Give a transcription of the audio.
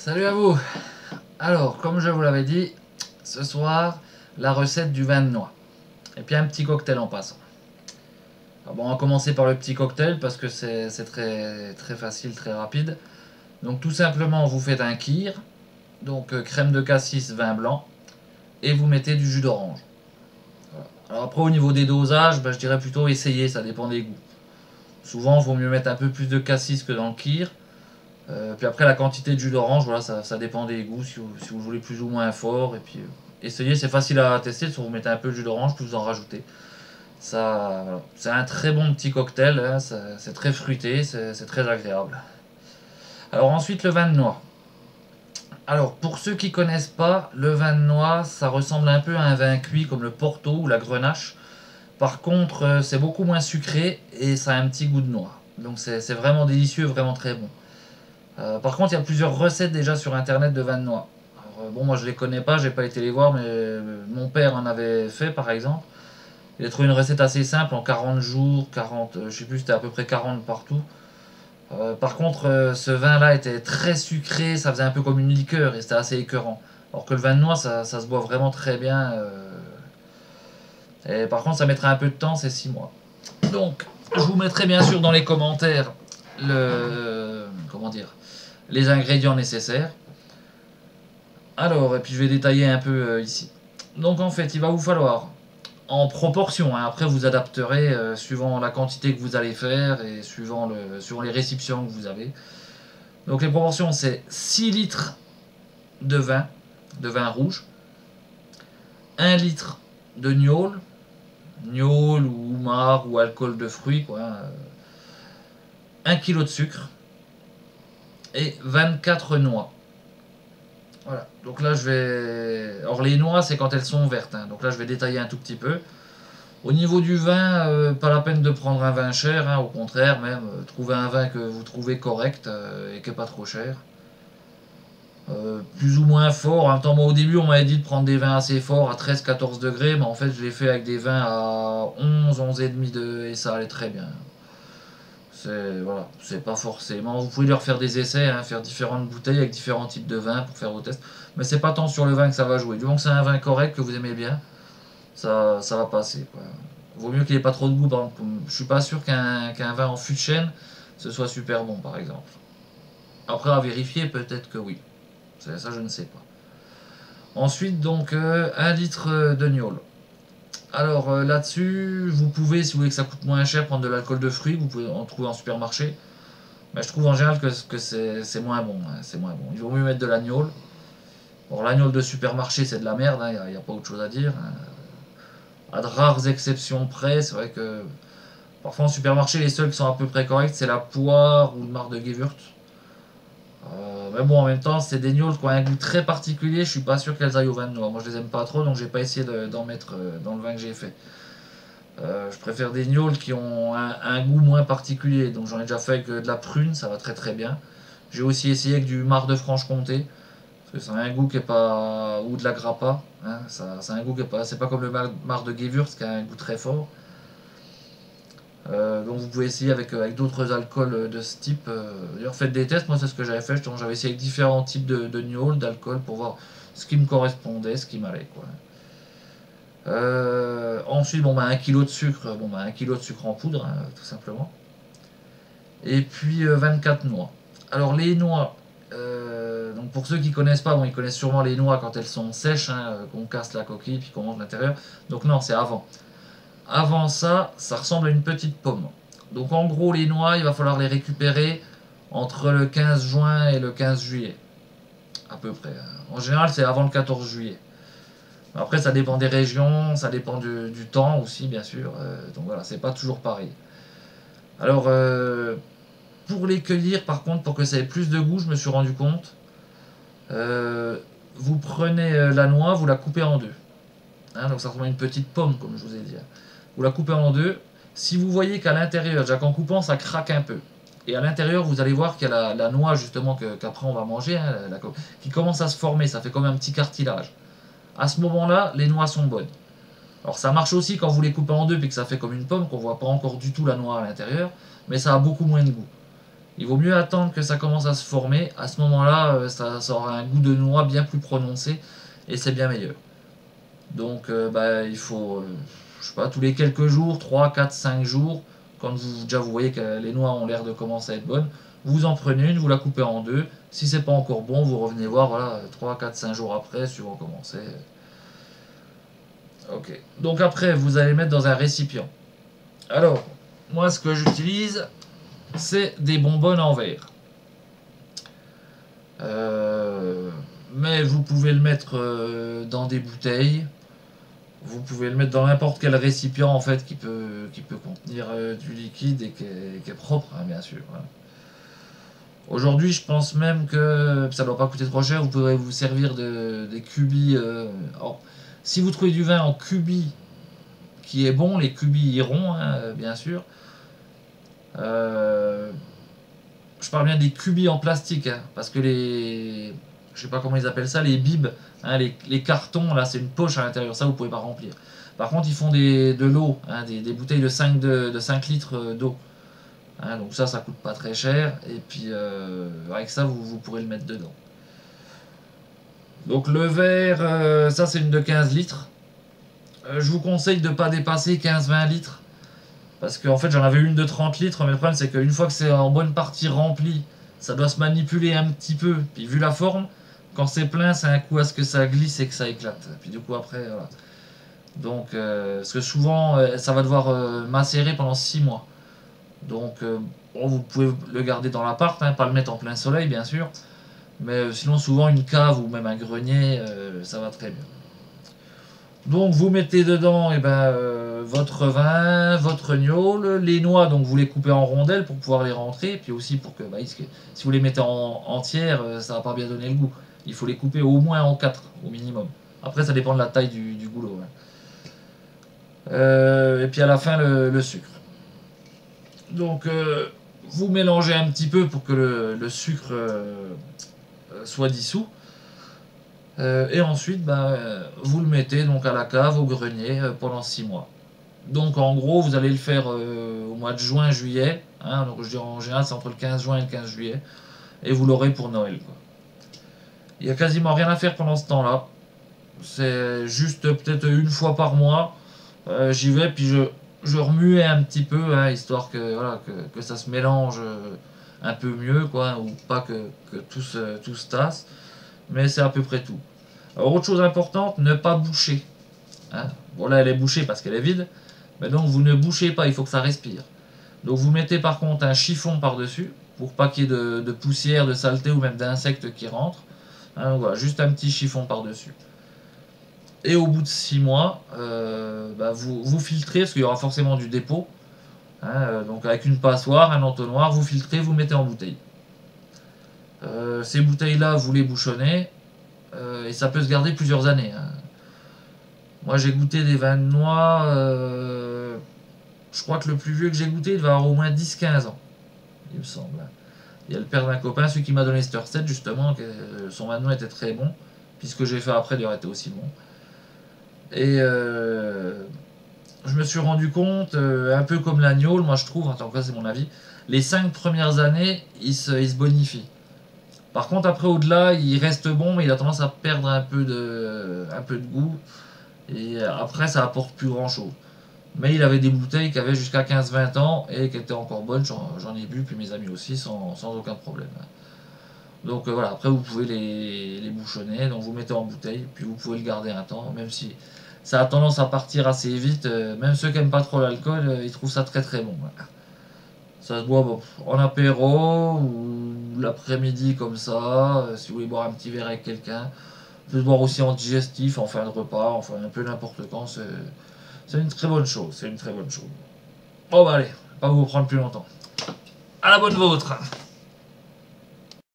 Salut à vous. Alors, comme je vous l'avais dit, ce soir, la recette du vin de noix. Et puis un petit cocktail en passant. Alors bon, on va commencer par le petit cocktail parce que c'est très facile, très rapide. Donc tout simplement, vous faites un kir, donc crème de cassis, vin blanc, et vous mettez du jus d'orange. Voilà. Alors après, au niveau des dosages, je dirais plutôt essayer, ça dépend des goûts. Souvent, il vaut mieux mettre un peu plus de cassis que dans le kir. Puis après, la quantité de jus d'orange, voilà, ça dépend des goûts, si vous voulez plus ou moins fort. Et puis, essayez, c'est facile à tester. Si vous mettez un peu de jus d'orange, puis vous en rajoutez. Ça, voilà. C'est un très bon petit cocktail, hein, c'est très fruité, c'est très agréable. Alors ensuite, le vin de noix. Alors, pour ceux qui connaissent pas, le vin de noix, ça ressemble un peu à un vin cuit comme le Porto ou la Grenache. Par contre, c'est beaucoup moins sucré et ça a un petit goût de noix. Donc c'est vraiment délicieux, vraiment très bon. Par contre, il y a plusieurs recettes déjà sur internet de vin de noix. Alors, bon, moi je les connais pas, j'ai pas été les voir, mais mon père en avait fait par exemple. Il a trouvé une recette assez simple en 40 jours, 40, je sais plus, c'était à peu près 40 partout. Par contre, ce vin-là était très sucré, ça faisait un peu comme une liqueur et c'était assez écœurant. Alors que le vin de noix, ça se boit vraiment très bien. Et par contre, ça mettrait un peu de temps, c'est 6 mois. Donc, je vous mettrai bien sûr dans les commentaires comment dire, les ingrédients nécessaires. Alors, et puis je vais détailler un peu ici. Donc en fait, il va vous falloir, en proportion, hein, après vous adapterez suivant la quantité que vous allez faire et suivant les réceptions que vous avez. Donc les proportions, c'est 6 litres de vin rouge, 1 litre de gnôle ou marc ou alcool de fruits, quoi, 1 kg de sucre et 24 noix. Voilà, donc là je vais... Alors les noix c'est quand elles sont vertes, hein. Donc là je vais détailler un tout petit peu. Au niveau du vin, pas la peine de prendre un vin cher, hein. Au contraire même, trouvez un vin que vous trouvez correct et qui n'est pas trop cher. Plus ou moins fort, en même temps moi au début on m'avait dit de prendre des vins assez forts à 13-14 degrés, mais en fait je l'ai fait avec des vins à 11-11,5 et ça allait très bien. Voilà, c'est pas forcément. Vous pouvez leur faire des essais, hein, faire différentes bouteilles avec différents types de vins pour faire vos tests. Mais c'est pas tant sur le vin que ça va jouer. Du moment que c'est un vin correct que vous aimez bien, ça va passer, quoi. Vaut mieux qu'il ait pas trop de goût. Par exemple, je suis pas sûr qu'un vin en fût de chêne ce soit super bon, par exemple. Après à vérifier, peut-être que oui. Ça je ne sais pas. Ensuite donc 1 litre de gnôle. Alors là-dessus, vous pouvez, si vous voulez que ça coûte moins cher, prendre de l'alcool de fruits, vous pouvez en trouver en supermarché. Mais je trouve en général que c'est moins bon, hein, c'est moins bon. Il vaut mieux mettre de l'agneau. Bon, l'agneau de supermarché, c'est de la merde, il n'y a pas autre chose à dire, hein. À de rares exceptions près, c'est vrai que parfois en supermarché, les seuls qui sont à peu près corrects, c'est la poire ou le marc de Gewürz. Mais bon, en même temps, c'est des gnôles qui ont un goût très particulier, je suis pas sûr qu'elles aillent au vin de noix. Moi, je les aime pas trop, donc j'ai pas essayé d'en mettre dans le vin que j'ai fait. Je préfère des gnôles qui ont un goût moins particulier. Donc j'en ai déjà fait avec de la prune, ça va très très bien. J'ai aussi essayé avec du marc de Franche-Comté, parce que ça a un goût qui est pas... ou de la grappa, hein, ça a un goût qui est pas... C'est pas comme le marc de Gewürz qui a un goût très fort. Donc vous pouvez essayer avec d'autres alcools de ce type. D'ailleurs faites des tests, moi c'est ce que j'avais fait, j'avais essayé avec différents types de gnôle, d'alcool pour voir ce qui me correspondait, ce qui m'allait, quoi. Ensuite, bon, 1 kg de sucre, 1 kg de sucre en poudre, hein, tout simplement. Et puis 24 noix. Alors les noix, donc pour ceux qui connaissent pas, bon, ils connaissent sûrement les noix quand elles sont sèches, hein, qu'on casse la coquille puis qu'on mange l'intérieur. Donc non, c'est avant. Avant ça, ça ressemble à une petite pomme. Donc en gros, les noix, il va falloir les récupérer entre le 15 juin et le 15 juillet. À peu près. En général, c'est avant le 14 juillet. Après, ça dépend des régions, ça dépend du temps aussi, bien sûr. Donc voilà, c'est pas toujours pareil. Alors, pour les cueillir, par contre, pour que ça ait plus de goût, je me suis rendu compte, vous prenez la noix, vous la coupez en deux. Hein, donc ça ressemble à une petite pomme, comme je vous ai dit. Vous la coupez en deux. Si vous voyez qu'à l'intérieur, déjà qu'en coupant, ça craque un peu. Et à l'intérieur, vous allez voir qu'il y a la noix, justement, qu'après on va manger, hein, qui commence à se former. Ça fait comme un petit cartilage. À ce moment-là, les noix sont bonnes. Alors ça marche aussi quand vous les coupez en deux et que ça fait comme une pomme, qu'on voit pas encore du tout la noix à l'intérieur, mais ça a beaucoup moins de goût. Il vaut mieux attendre que ça commence à se former. À ce moment-là, ça aura un goût de noix bien plus prononcé et c'est bien meilleur. Donc bah, il faut, je sais pas, tous les quelques jours, 3, 4, 5 jours, quand déjà vous voyez que les noix ont l'air de commencer à être bonnes, vous en prenez une, vous la coupez en deux. Si c'est pas encore bon, vous revenez voir, voilà, 3, 4, 5 jours après, suivant comment c'est. Ok. Donc après, vous allez mettre dans un récipient. Alors, moi ce que j'utilise, c'est des bonbonnes en verre. Mais vous pouvez le mettre dans des bouteilles. Vous pouvez le mettre dans n'importe quel récipient en fait qui peut contenir du liquide et qui est propre, hein, bien sûr. Hein. Aujourd'hui, je pense même que ça ne doit pas coûter trop cher. Vous pourrez vous servir des cubis. Alors, si vous trouvez du vin en cubis qui est bon, les cubis iront, hein, bien sûr. Je parle bien des cubis en plastique, hein, parce que je sais pas comment ils appellent ça, les bibs, hein, les cartons, là c'est une poche à l'intérieur, ça vous pouvez pas remplir. Par contre, ils font de l'eau, hein, des bouteilles de 5 litres d'eau. Hein, donc ça coûte pas très cher, et puis avec ça, vous pourrez le mettre dedans. Donc le verre, ça c'est une de 15 litres. Je vous conseille de ne pas dépasser 15-20 litres. Parce qu'en fait j'en avais une de 30 litres, mais le problème c'est qu'une fois que c'est en bonne partie rempli, ça doit se manipuler un petit peu. Puis vu la forme, quand c'est plein, c'est un coup à ce que ça glisse et que ça éclate. Puis du coup après, voilà. Donc, parce que souvent, ça va devoir macérer pendant 6 mois. Donc, bon, vous pouvez le garder dans l'appart, hein, pas le mettre en plein soleil bien sûr. Mais sinon souvent une cave ou même un grenier, ça va très bien. Donc vous mettez dedans votre vin, votre gnôle, les noix, donc vous les coupez en rondelles pour pouvoir les rentrer, puis aussi pour que, si vous les mettez en entières, ça va pas bien donner le goût. Il faut les couper au moins en 4 au minimum. Après ça dépend de la taille du goulot. Hein. Et puis à la fin le sucre. Donc vous mélangez un petit peu pour que le sucre soit dissous. Et ensuite, vous le mettez donc à la cave, au grenier, pendant 6 mois. Donc en gros, vous allez le faire au mois de juin, juillet. Hein, donc je dirais en général, c'est entre le 15 juin et le 15 juillet. Et vous l'aurez pour Noël. Quoi. Il n'y a quasiment rien à faire pendant ce temps-là. C'est juste peut-être une fois par mois. J'y vais, puis je remue un petit peu, hein, histoire que, voilà, que ça se mélange un peu mieux, quoi, ou pas que tout se tasse. Mais c'est à peu près tout. Alors, autre chose importante, ne pas boucher. Hein. Bon là elle est bouchée parce qu'elle est vide, mais donc vous ne bouchez pas, il faut que ça respire. Donc vous mettez par contre un chiffon par-dessus, pour pas qu'il y ait de poussière, de saleté ou même d'insectes qui rentrent. Hein, voilà, juste un petit chiffon par-dessus. Et au bout de 6 mois, vous filtrez, parce qu'il y aura forcément du dépôt. Hein, donc avec une passoire, un entonnoir, vous filtrez, vous mettez en bouteille. Ces bouteilles-là, vous les bouchonnez, et ça peut se garder plusieurs années. Hein. Moi j'ai goûté des vins de noix, je crois que le plus vieux que j'ai goûté, il va avoir au moins 10-15 ans, il me semble. Il y a le père d'un copain, celui qui m'a donné cette recette justement, que son vin de noix était très bon, puis ce que j'ai fait après d'ailleurs était aussi bon. Et je me suis rendu compte, un peu comme l'agneau, moi je trouve, en tout cas c'est mon avis, les 5 premières années, il se bonifie. Par contre après au-delà, il reste bon, mais il a tendance à perdre un peu de goût. Et après, ça apporte plus grand chose. Mais il avait des bouteilles qui avaient jusqu'à 15-20 ans et qui étaient encore bonnes. J'en ai bu, puis mes amis aussi, sans aucun problème. Donc voilà, après vous pouvez les bouchonner. Donc vous mettez en bouteille, puis vous pouvez le garder un temps, même si ça a tendance à partir assez vite. Même ceux qui n'aiment pas trop l'alcool, ils trouvent ça très très bon. Ça se boit en apéro ou l'après-midi comme ça, si vous voulez boire un petit verre avec quelqu'un. On peut se boire aussi en digestif, en fin de repas, enfin un peu n'importe quand, c'est une très bonne chose, c'est une très bonne chose. Bon bah allez, pas vous prendre plus longtemps. À la bonne vôtre.